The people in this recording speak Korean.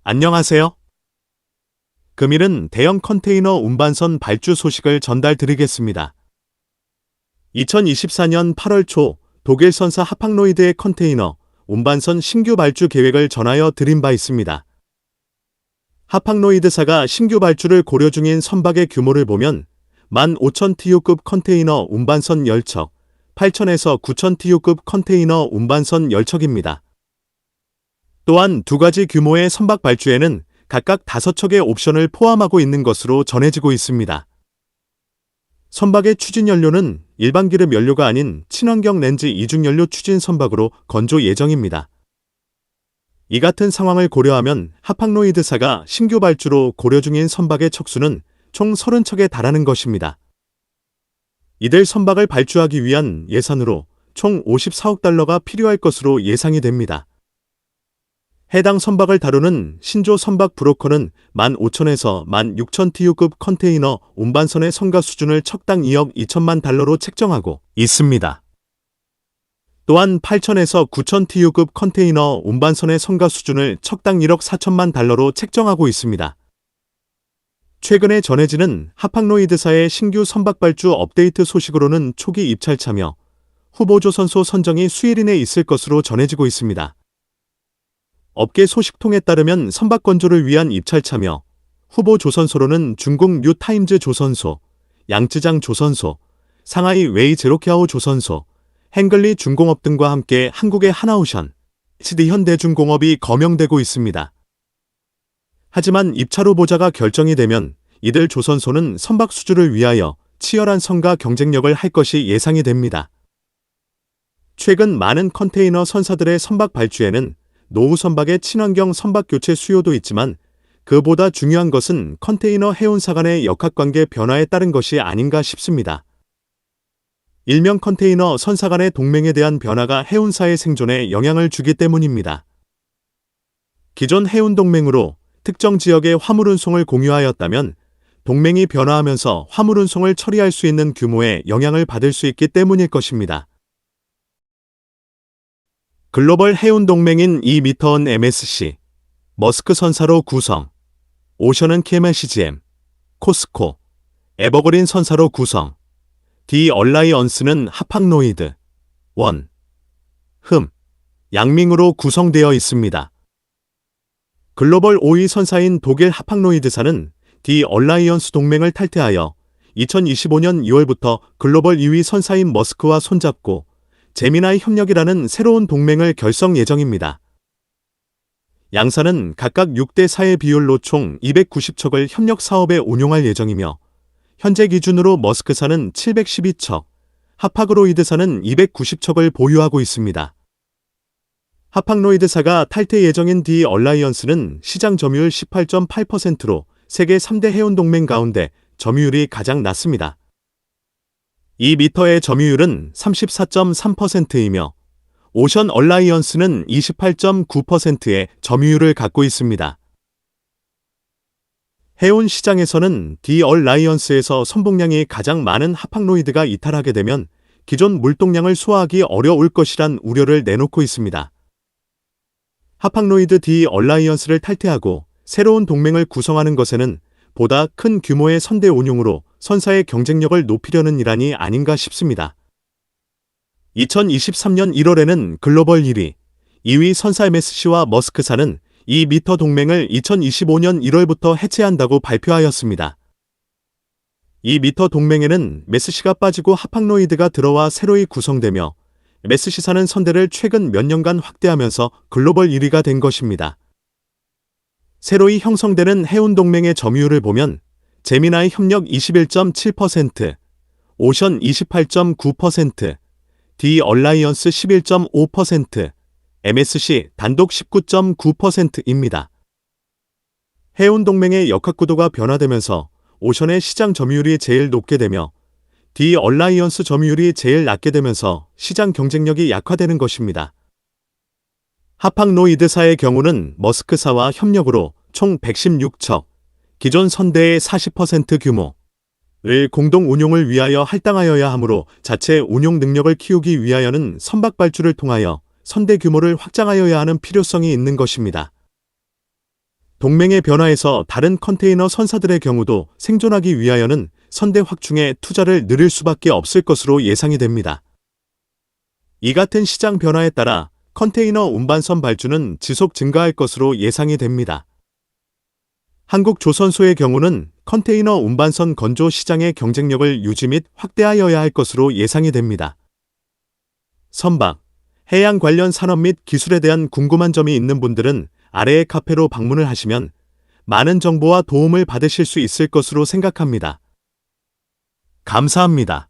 안녕하세요. 금일은 대형 컨테이너 운반선 발주 소식을 전달드리겠습니다. 2024년 8월 초 독일 선사 하팍로이드의 컨테이너 운반선 신규 발주 계획을 전하여 드린 바 있습니다. 하팍로이드사가 신규 발주를 고려 중인 선박의 규모를 보면 15,000TU급 컨테이너 운반선 10척, 8,000에서 9,000TU급 컨테이너 운반선 10척입니다. 또한 두 가지 규모의 선박 발주에는 각각 5척의 옵션을 포함하고 있는 것으로 전해지고 있습니다. 선박의 추진 연료는 일반 기름 연료가 아닌 친환경 렌즈 이중 연료 추진 선박으로 건조 예정입니다. 이 같은 상황을 고려하면 하팍로이드사가 신규 발주로 고려 중인 선박의 척수는 총 30척에 달하는 것입니다. 이들 선박을 발주하기 위한 예산으로 총 54억 달러가 필요할 것으로 예상이 됩니다. 해당 선박을 다루는 신조 선박 브로커는 15,000에서 16,000TU급 컨테이너 운반선의 선가 수준을 척당 2억 2천만 달러로 책정하고 있습니다. 또한 8,000에서 9,000TU급 컨테이너 운반선의 선가 수준을 척당 1억 4천만 달러로 책정하고 있습니다. 최근에 전해지는 하팍로이드사의 신규 선박 발주 업데이트 소식으로는 초기 입찰차며 후보 조선소 선정이 수일 이내 있을 것으로 전해지고 있습니다. 업계 소식통에 따르면 선박 건조를 위한 입찰차며 후보 조선소로는 중국 뉴타임즈 조선소, 양쯔장 조선소, 상하이 웨이 제로케아오 조선소, 행글리 중공업 등과 함께 한국의 하나오션, HD 현대중공업이 거명되고 있습니다. 하지만 입찰 후보자가 결정이 되면 이들 조선소는 선박 수주를 위하여 치열한 선가 경쟁력을 할 것이 예상이 됩니다. 최근 많은 컨테이너 선사들의 선박 발주에는 노후 선박의 친환경 선박 교체 수요도 있지만 그보다 중요한 것은 컨테이너 해운사 간의 역학관계 변화에 따른 것이 아닌가 싶습니다. 일명 컨테이너 선사 간의 동맹에 대한 변화가 해운사의 생존에 영향을 주기 때문입니다. 기존 해운동맹으로 특정 지역의 화물운송을 공유하였다면 동맹이 변화하면서 화물운송을 처리할 수 있는 규모에 영향을 받을 수 있기 때문일 것입니다. 글로벌 해운 동맹인 이미터원 MSC, 머스크 선사로 구성, 오션은 KMCGM, 코스코, 에버그린 선사로 구성, 디 얼라이언스는 하팍로이드, 원, 흠, 양밍으로 구성되어 있습니다. 글로벌 5위 선사인 독일 하팍로이드사는 디 얼라이언스 동맹을 탈퇴하여 2025년 2월부터 글로벌 2위 선사인 머스크와 손잡고 제미나이 협력이라는 새로운 동맹을 결성 예정입니다. 양사는 각각 6대 4의 비율로 총 290척을 협력 사업에 운용할 예정이며 현재 기준으로 머스크사는 712척, 하팍로이드사는 290척을 보유하고 있습니다. 하팍로이드사가 탈퇴 예정인 디 얼라이언스는 시장 점유율 18.8%로 세계 3대 해운동맹 가운데 점유율이 가장 낮습니다. 이 미터의 점유율은 34.3%이며 오션 얼라이언스는 28.9%의 점유율을 갖고 있습니다. 해운 시장에서는 디 얼라이언스에서 선봉량이 가장 많은 하팍로이드가 이탈하게 되면 기존 물동량을 소화하기 어려울 것이란 우려를 내놓고 있습니다. 하팍로이드 디 얼라이언스를 탈퇴하고 새로운 동맹을 구성하는 것에는 보다 큰 규모의 선대 운용으로 선사의 경쟁력을 높이려는 일환이 아닌가 싶습니다. 2023년 1월에는 글로벌 1위, 2위 선사 MSC와 머스크사는 이 미터 동맹을 2025년 1월부터 해체한다고 발표하였습니다. 이 미터 동맹에는 메스시가 빠지고 하팍로이드가 들어와 새로이 구성되며 메스시사는 선대를 최근 몇 년간 확대하면서 글로벌 1위가 된 것입니다. 새로이 형성되는 해운동맹의 점유율을 보면 제미나이 협력 21.7%, 오션 28.9%, 디 얼라이언스 11.5%, MSC 단독 19.9%입니다. 해운동맹의 역학구도가 변화되면서 오션의 시장 점유율이 제일 높게 되며 디 얼라이언스 점유율이 제일 낮게 되면서 시장 경쟁력이 약화되는 것입니다. 하팍로이드사의 경우는 머스크사와 협력으로 총 116척, 기존 선대의 40% 규모를 공동 운용을 위하여 할당하여야 하므로 자체 운용 능력을 키우기 위하여는 선박 발주를 통하여 선대 규모를 확장하여야 하는 필요성이 있는 것입니다. 동맹의 변화에서 다른 컨테이너 선사들의 경우도 생존하기 위하여는 선대 확충에 투자를 늘릴 수밖에 없을 것으로 예상이 됩니다. 이 같은 시장 변화에 따라 컨테이너 운반선 발주는 지속 증가할 것으로 예상이 됩니다. 한국조선소의 경우는 컨테이너 운반선 건조 시장의 경쟁력을 유지 및 확대하여야 할 것으로 예상이 됩니다. 선박, 해양 관련 산업 및 기술에 대한 궁금한 점이 있는 분들은 아래의 카페로 방문을 하시면 많은 정보와 도움을 받으실 수 있을 것으로 생각합니다. 감사합니다.